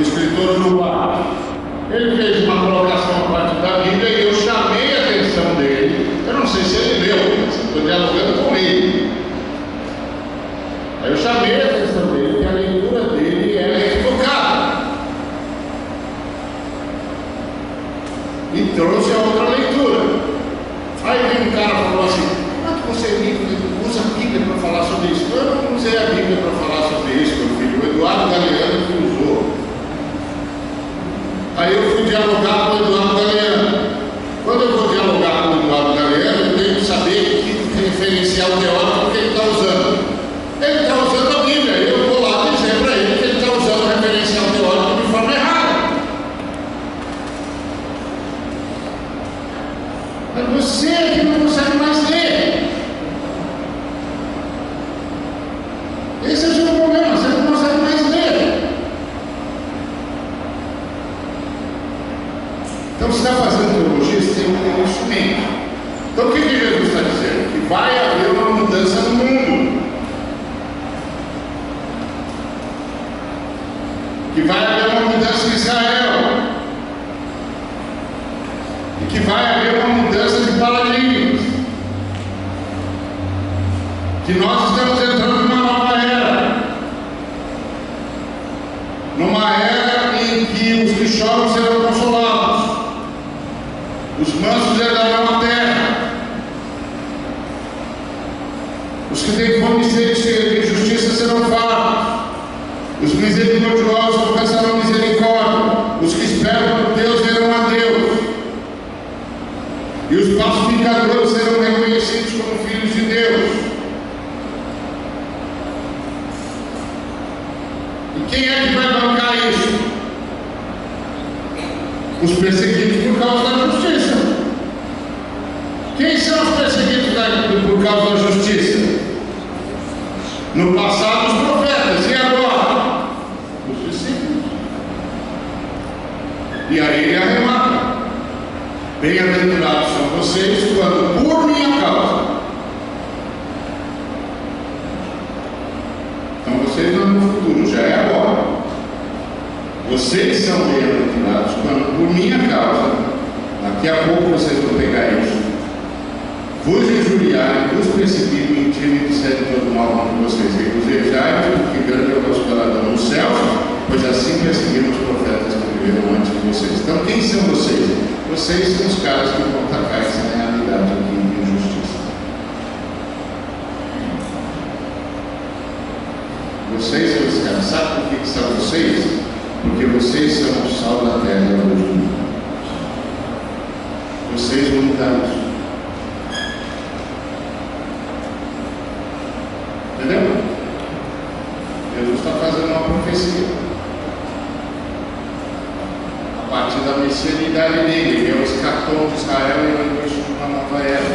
o escritor uruguaio. Ele fez uma colocação a partir da Bíblia e eu chamei a atenção dele. Eu não sei se ele leu, estou dialogando com ele. Aí eu chamei a atenção dele que a leitura dele era equivocada. E trouxe a outra leitura. Aí vem um cara e falou assim: como é que você usa a Bíblia para falar sobre isso? Eu não usei a Bíblia para falar sobre isso, meu filho. O Eduardo Galeano que usou. Aí eu fui dialogar com o Eduardo Galeano. Quando eu vou dialogar com o Eduardo Galeano, eu tenho que saber que referencial teórico que ele está usando. Ele está usando a Bíblia. Eu vou lá dizer para ele que ele está usando o referencial teórico de forma errada. Mas você é que não consegue mais ler. Esse é o seu problema, você não consegue mais ler. Então, você está fazendo teologia, você tem um instrumento. Então, o que Jesus está dizendo? Que vai haver uma mudança no mundo. Que vai haver uma mudança em Israel. E que vai haver uma mudança de paradigmas. Que nós estamos entrando numa nova era. Numa era em que os que choram serão consolados. Os mansos herdarão a terra. Os que têm fome e sede de justiça serão fartos. Os misericordiosos alcançarão misericórdia. Os que esperam por Deus verão a Deus. E os pacificadores serão reconhecidos como filhos de Deus. E quem é que vai bancar isso? Os perseguidos por causa da justiça. Quem são os perseguidos por causa da justiça? No passado, os profetas. E agora? Os discípulos. E aí ele arremata: bem-aventurados são vocês quando por minha causa. Então vocês não no futuro, já é agora. Vocês são bem-aventurados quando por minha causa, daqui a pouco vocês vão pegar isso, vos injuriarem, vos perseguirem, mentirem e disserem todo mal contra vocês. Regozijai, porque grande é o vosso galardão nos céus, pois assim perseguiram os profetas que viveram antes de vocês. Então quem são vocês? Vocês são os caras que vão atacar essa realidade aqui de injustiça. Vocês são os caras. Sabe por que são vocês? Porque vocês são o sal da terra e a luz do mundo. Vocês vão mudar isso. Entendeu? Jesus está fazendo uma profecia. A partir da messianidade dele, ele é o escatom de Israel e o início de uma nova era.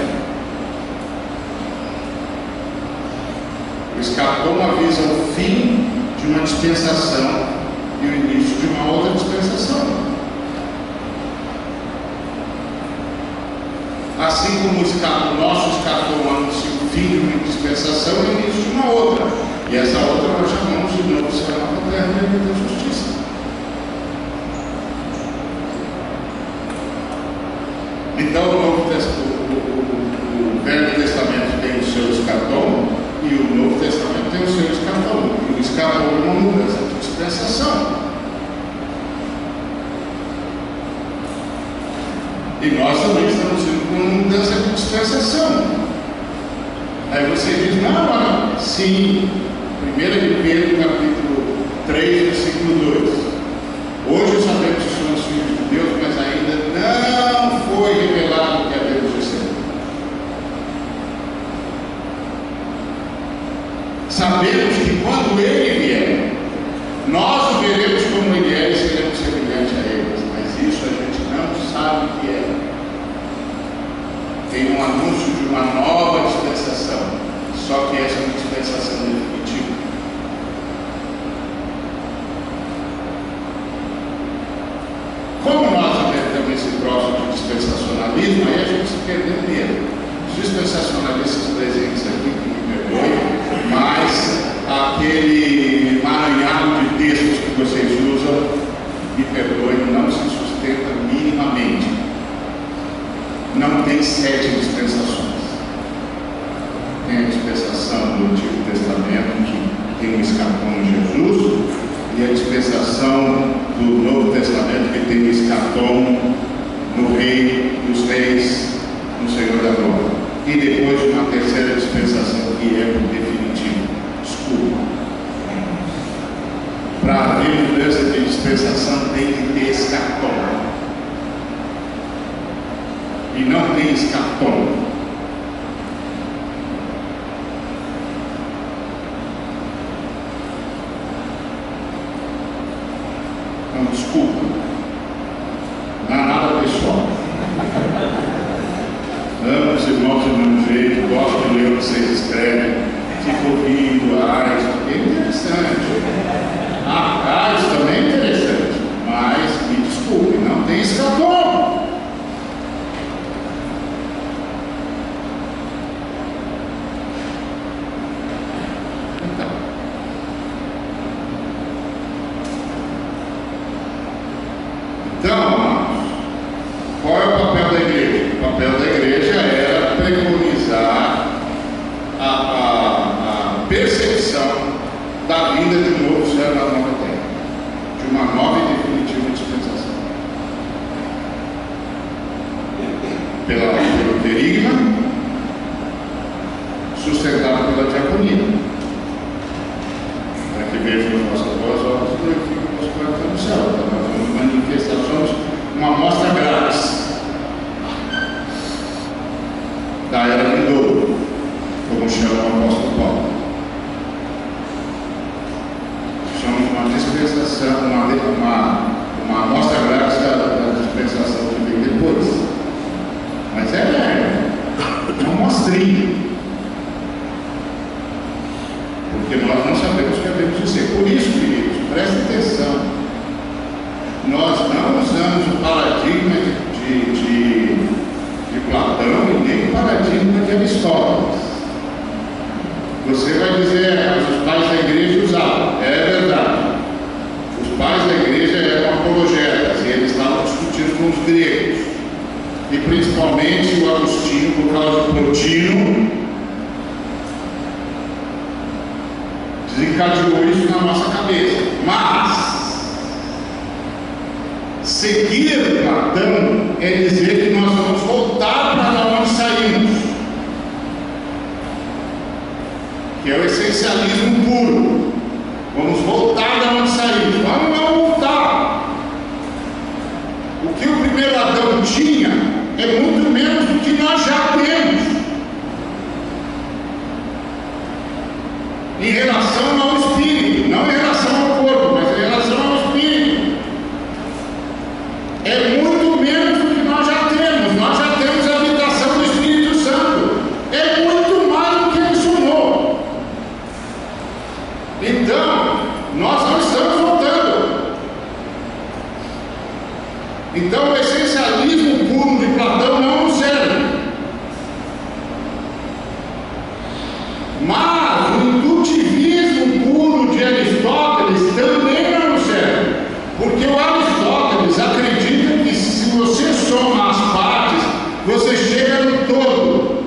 O escatom avisa o fim de uma dispensação e o início de uma outra dispensação. Assim como o nosso escatom anuncia o fim de uma dispensação e o início de uma outra. E essa outra nós chamamos de novo céu e terra da justiça. Então o Velho Testamento tem o seu escatom e o Novo Testamento tem o seu escatom. E o escatom é uma mudança de dispensação. E nós também estamos indo com uma mudança de dispensação. Aí você diz: não, sim. 1 de Pedro, capítulo 3, versículo 2. Hoje sabemos que somos filhos de Deus, mas ainda não foi revelado o que havemos de ser. Sabemos que quando Ele vier, nós o veremos como Ele é e seremos semelhantes a Ele. Mas isso a gente não sabe o que é. Tem um anúncio de uma nova dispensação, só que essa é uma dispensação definitiva. Como nós inventamos esse troço de dispensacionalismo, aí a gente se perdeu mesmo. Os dispensacionalistas presentes aqui, que me perdoem, mas aquele emaranhado de textos que vocês usam tem 7 dispensações. Tem a dispensação do Antigo Testamento, que tem um escatom em Jesus, e a dispensação do Novo Testamento, que tem um escatom no Rei dos Reis, no Senhor da Glória. E depois uma terceira dispensação, que é o definitivo. Desculpa. Para haver mudança de dispensação, tem que ter escatom. E não tem escatom. Então, desculpa. Não é nada pessoal. Amo os irmãos do mesmo jeito, gosto de ler o que vocês escrevem, fico ouvindo, isso é interessante. Isso também é interessante, mas me desculpe, não tem escatom. Então, amados, qual é o papel da igreja? O papel da igreja era preconizar a percepção da vinda de um novo céu e da nova terra, de uma nova e definitiva dispensação. Pelo querigma, sustentado pela diaconia. Para que vejam as nossas boas obras, glorificam o nosso coração no céu. Então, nós vamos manifestações, uma amostra grátis da era vindoura, como chama o apóstolo Paulo. Somos uma dispensação, uma amostra grátis da dispensação que vem depois. Mas é uma mostrinha. Porque nós não sabemos o que havemos de ser. Por isso, queridos, prestem atenção. Nós não usamos o paradigma de Platão e nem o paradigma de Aristóteles. Você vai dizer, mas os pais da igreja usavam. É verdade. Os pais da igreja eram apologetas e eles estavam discutindo com os gregos. E principalmente o Agostinho, por causa do Plotino, desencadeou isso na nossa cabeça. Mas seguir Platão é dizer que nós vamos voltar para onde saímos, que é o essencialismo puro. Vamos voltar de onde saímos. Vamos não voltar. O que o primeiro Adão tinha é muito menos do que nós já temos em relação ao espírito, não em relação ao corpo, mas em relação ao espírito. É muito menos do que nós já temos. Nós já temos a habitação do Espírito Santo. É muito mais do que ele somou. Então, nós não estamos voltando. Então, o essencialismo puro de Platão não nos serve. Mas o indutivismo puro de Aristóteles também não nos serve. Porque o Aristóteles acredita que se você soma as partes, você chega no todo.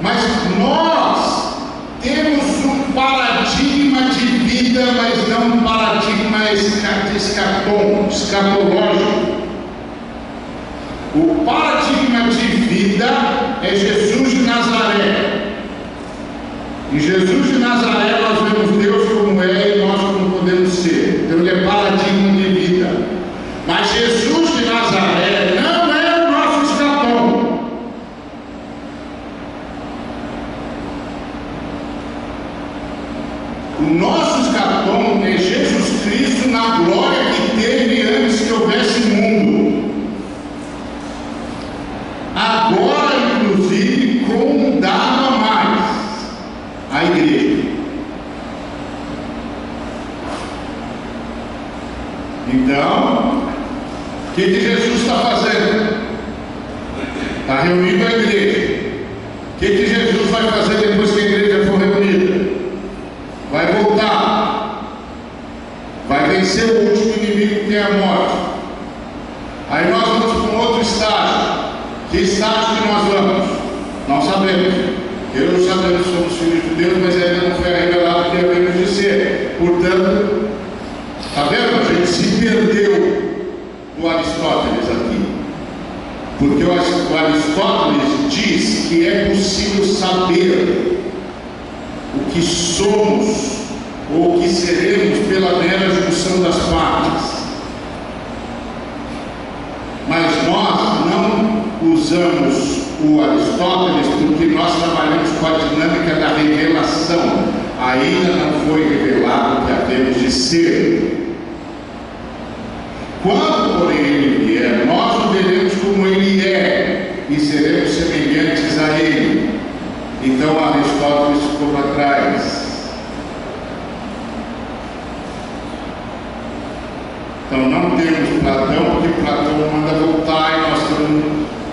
Mas nós temos um paradigma de vida, mas não um paradigma escatológico. O paradigma de vida é Jesus de Nazaré. Em Jesus de Nazaré nós vemos Deus como é e nós como podemos ser. Então ele é paradigma de vida. Mas Jesus de Nazaré não é o nosso escatom. O nosso escatom é Jesus Cristo na glória que teve antes que houvesse mundo. Agora, inclusive, como dava mais a igreja. Então, o que Jesus está fazendo? Está reunindo a igreja. O que Jesus vai fazer depois que a igreja for reunida? Vai voltar. Vai vencer o último inimigo que é a morte. Aí nós vamos para um outro estágio. Que estágio que nós vamos? Não sabemos. Eu não sabemos que somos filhos de Deus, mas ainda não foi revelado que devemos de ser. Portanto, está vendo? A gente se perdeu do Aristóteles aqui. Porque o Aristóteles diz que é possível saber o que somos ou o que seremos pela mera junção das partes. Mas nós não usamos o Aristóteles porque nós trabalhamos com a dinâmica da revelação. Ainda não foi revelado o que havemos de ser. Quando, porém, ele vier, nós o veremos como ele é e seremos semelhantes a ele. Então Aristóteles ficou para trás. Então não temos Platão, porque Platão manda voltar e nós estamos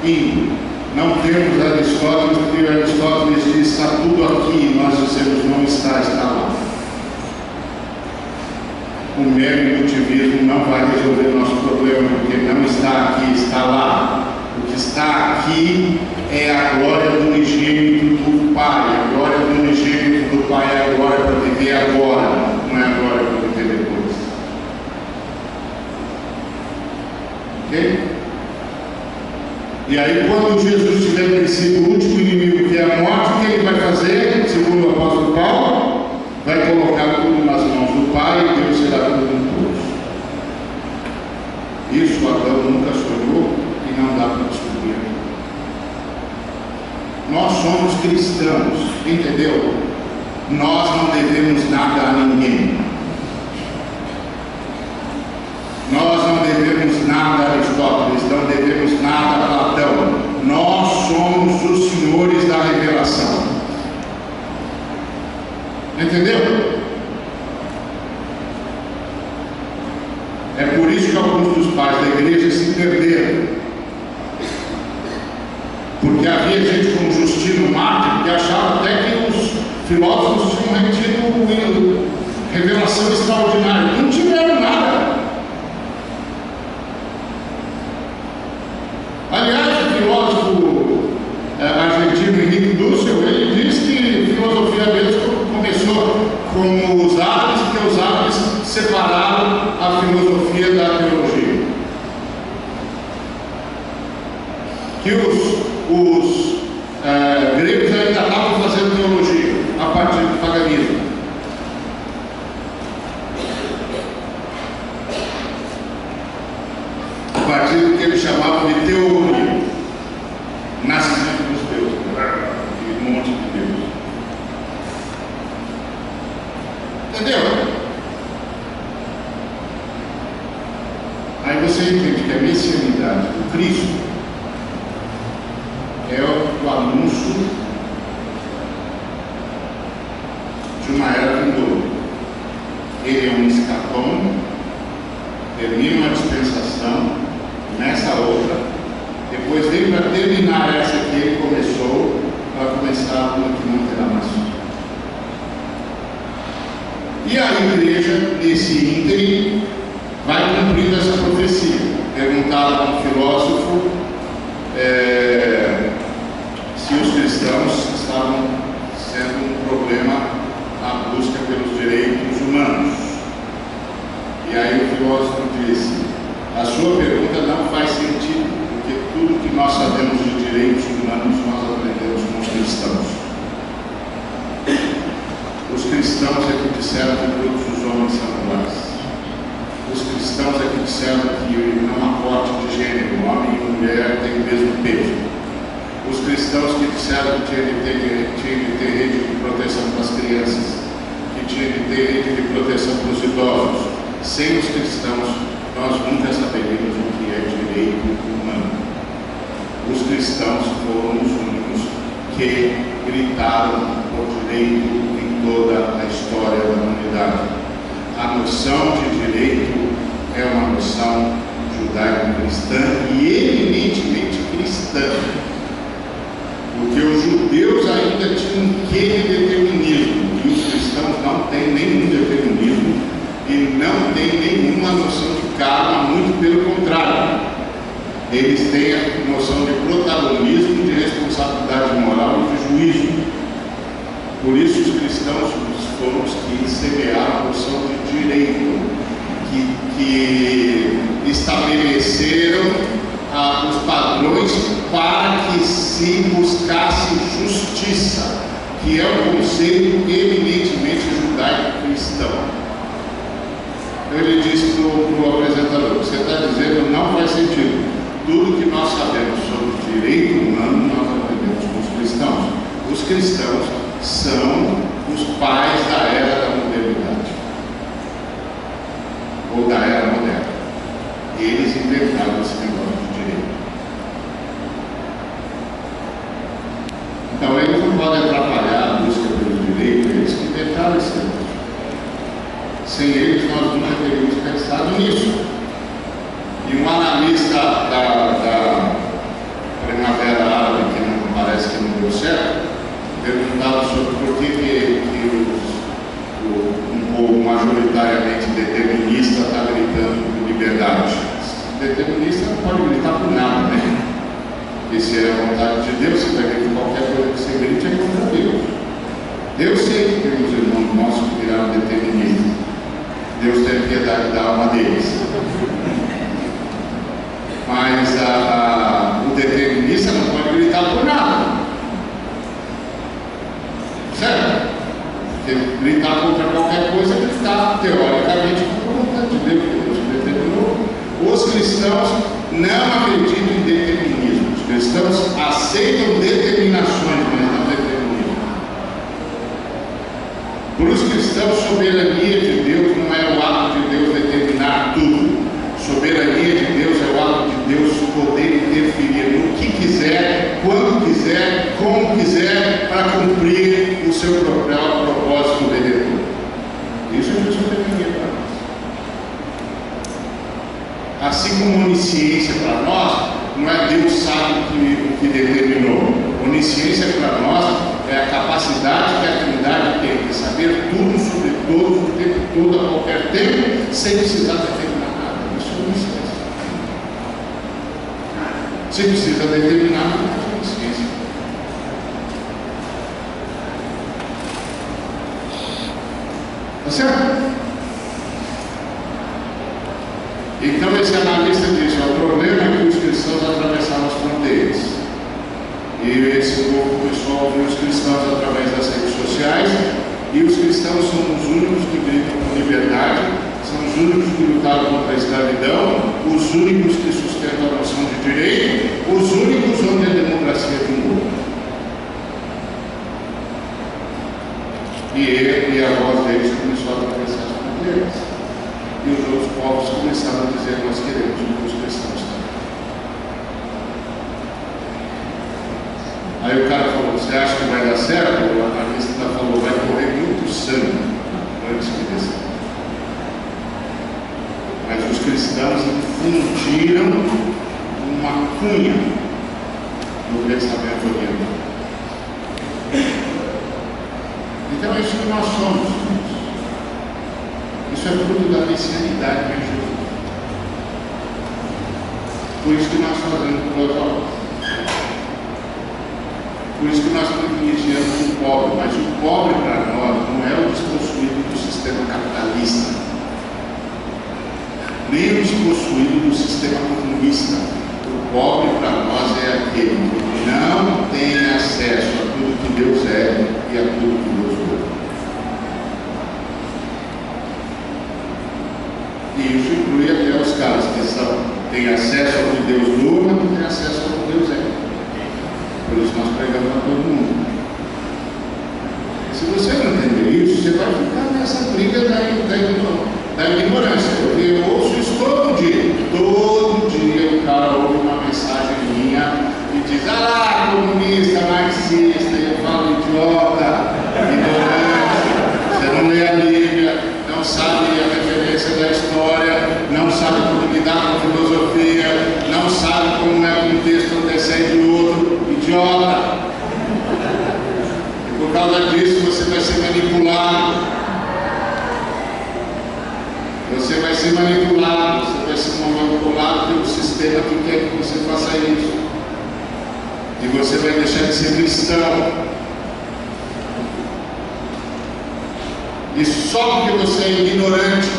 indo. Não temos Aristóteles, porque Aristóteles diz: está tudo aqui, nós dizemos: não está, está lá. O mero indutivismo não vai resolver nosso problema, porque não está aqui, está lá. O que está aqui é a glória do unigênito do Pai. A glória do unigênito do Pai é a glória para viver agora, não é a glória para viver depois. Ok? E aí, quando Jesus tiver vencido o último inimigo, que é a morte, o que ele vai fazer? Segundo o apóstolo Paulo, vai colocar tudo nas mãos do Pai e Deus será tudo com todos. Isso Adão nunca sonhou e não dá para descobrir. Nós somos cristãos, entendeu? Nós não devemos nada a ninguém. Nós não devemos nada a Aristóteles, não devemos nada a Platão. Nós somos os senhores da revelação. Entendeu? É por isso que alguns dos pais da igreja se perderam. Porque havia gente como Justino Mártir que achava até que os filósofos tinham retido revelação extraordinária. Não tiveram nada. Aliás, o filósofo argentino Henrique Dussel, ele diz que filosofia mesmo começou como os árabes, porque os árabes separaram a filosofia da teologia. Que os gregos ainda estavam fazendo teologia a partir do paganismo. A partir do que eles chamavam de teogonia, nascimento dos deuses, e um monte de deuses. Entendeu? Aí você entende que a messianidade do Cristo é o anúncio de uma era vindoura. Ele é um escapão, termina uma dispensação, nessa outra, depois dele para terminar essa que ele começou, para começar uma que não terá mais fim. E a igreja, nesse ínterim, vai cumprindo essa profecia. Perguntaram a um filósofo se os cristãos estavam sendo um problema na busca pelos direitos humanos. E aí o filósofo disse: a sua pergunta não faz sentido, porque tudo que nós sabemos de direitos humanos nós aprendemos com os cristãos. Os cristãos é que disseram que todos os homens são iguais. Os cristãos é que disseram que não há corte de gênero, homem e mulher têm o mesmo peso. Os cristãos que disseram que tinha de ter rede de proteção para as crianças, que tinha de ter rede de proteção para os idosos. Sem os cristãos, nós nunca saberíamos o que é direito humano. Os cristãos foram os únicos que gritaram por direito em toda a história da humanidade. A noção de direito é uma noção judaico-cristã e eminentemente cristã. Porque os judeus ainda tinham um quê de determinismo, e os cristãos não têm nenhum determinismo e não têm nenhuma noção de karma, muito pelo contrário. Eles têm a noção de protagonismo, de responsabilidade moral e de juízo. Por isso os cristãos foram os que semearam a noção de direito, que estabeleceram os padrões para que se buscasse justiça, que é um conceito eminentemente judaico-cristão. Ele disse para o apresentador: você está dizendo não faz sentido. Tudo que nós sabemos sobre direito humano nós aprendemos com os cristãos. Os cristãos são os pais da era da modernidade, ou da era moderna. Eles inventaram esse negócio de direito. Então eles não podem atrapalhar a busca pelo direito, eles que inventaram esse negócio. Sem eles nós nunca teríamos pensado nisso. E um analista da Primavera Árabe, que não parece que não deu certo, perguntava sobre por que um povo majoritariamente determinista está gritando por liberdade. Determinista não pode gritar por nada, né? Porque se é a vontade de Deus, você vai ver que qualquer coisa que você grite é contra Deus. Deus sempre tem os irmãos nossos que viraram deterministas. Deus tem piedade da alma deles. Mas o determinista não pode gritar por nada. Certo? Porque gritar contra qualquer coisa é gritar, teoricamente, contra a vontade de Deus, que Deus determinou. Os cristãos não acreditam em determinismo. Os cristãos aceitam determinações, mas não determinismo. Para os cristãos, soberania de Deus não é o ato de Deus determinar tudo. Soberania de Deus é o ato de Deus poder interferir no que quiser, quando quiser, como quiser, para cumprir o seu próprio propósito redentor. Isso é soberania para nós. Assim como onisciência para nós, não é Deus sabe o que determinou. Onisciência para nós é a capacidade que a Trindade tem de saber tudo sobre todos, o tempo todo, a qualquer tempo, sem precisar determinar. Você precisa determinar a consciência. Tá certo? Então esse analista disse: o problema é que os cristãos atravessaram as fronteiras. E esse povo começou a ouvir os cristãos através das redes sociais, e os cristãos são os únicos que gritam por liberdade, são os únicos que lutaram contra a escravidão, os únicos que sustentam a noção de direito, os únicos onde a democracia triunfou. E a voz deles começou a atravessar as fronteiras. E os outros povos começaram a dizer: nós queremos o que os cristãos têm. Aí o cara falou: você acha que vai dar certo? O analista falou: vai correr muito sangue antes que dê certo. Mas os cristãos infundiram uma cunha no pensamento oriental. Então é isso que nós somos. Isso é fruto da messianidade de Jesus. Por isso que nós fazemos protocolo. Por isso que nós privilegiamos o pobre. Mas o pobre para nós não é o despossuído do sistema capitalista, nem o despossuído do sistema comunista. O pobre para nós é aquele que não tem acesso a tudo que Deus é e a tudo que Deus é. E isso inclui até os caras que têm acesso ao que Deus doa, mas não têm acesso ao que Deus é. Por isso nós pregamos a todo mundo. Se você não entender isso, você vai ficar nessa briga da ignorância. Eu ouço isso todo dia. Todo dia o cara ouve uma mensagem minha e diz: ah lá, comunista, marxista. E eu falo: idiota, ignorante, você não lê a Bíblia, não sabe a referência da história, não sabe como lidar com filosofia, não sabe como é que um texto antecede o outro. Idiota. E por causa disso você vai ser manipulado. Você vai ser manipulado, você vai ser manipulado pelo sistema que quer que você faça isso. E você vai deixar de ser cristão. E só porque você é ignorante,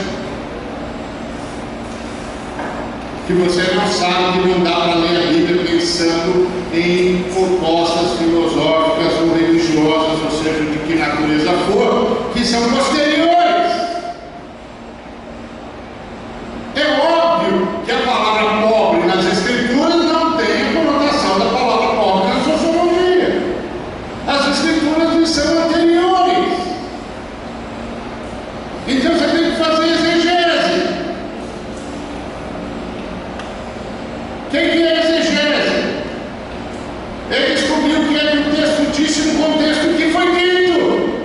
que você não sabe que não dá para ler a Bíblia pensando em propostas filosóficas ou religiosas, ou seja, de que natureza for, que são posteriores. É óbvio que a palavra pobre nas Escrituras não tem a conotação da palavra pobre na sociologia. As Escrituras lhes são anteriores. Então você tem que fazer exegese. O que é exegese? É descobrir o que é que o texto disse no contexto que foi dito.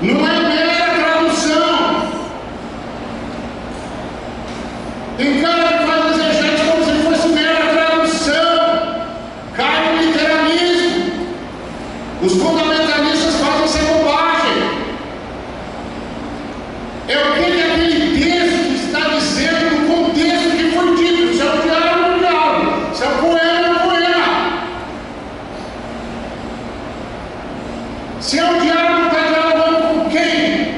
Não é mera tradução. Tem cara que faz exegese como se fosse mera tradução. Cai no literalismo. Os fundamentalistas fazem essa bobagem. É o que aquele texto está dizendo no contexto que foi dito. Se é um diálogo, é um diálogo. Se é um poema, é um poema. Se é um diálogo, está dialogando com quem?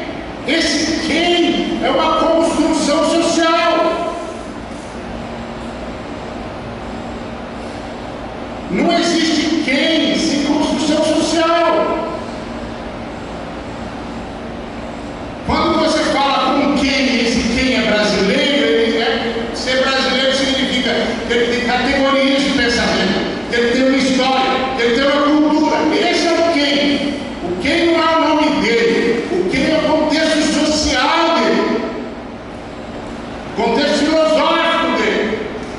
Esse quem é uma construção social. Não existe quem sem construção social. Quando você fala com quem, esse quem é brasileiro, ser brasileiro significa que ele tem categorias de pensamento, que ele tem uma história, que ele tem uma cultura. Esse é o quem. O quem não é o nome dele, o quem é o contexto social dele, contexto filosófico dele,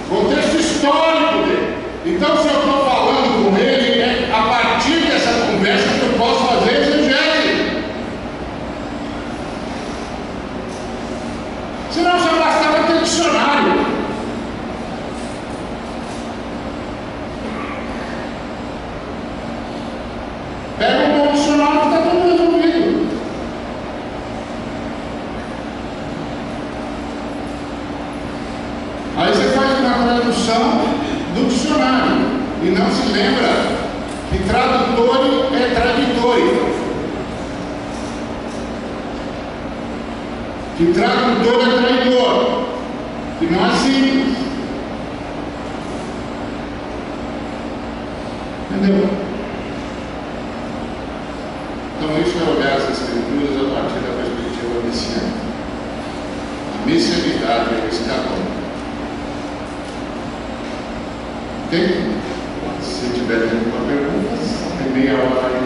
contexto histórico dele. Então, se eu estou falando com ele, é a partir dessa conversa que eu posso fazer exegese. Senão já bastava ter dicionário. Pega um bom dicionário que está tudo resolvido. Aí você faz uma tradução do dicionário e não se lembra que tradutor é traditor. Que tradutor é traidor. Que não é simples. Entendeu? Então isso é olhar as Escrituras a partir da perspectiva messiânica. A messianidade é o escapão. Ok? Se tiver alguma pergunta, tem meia hora.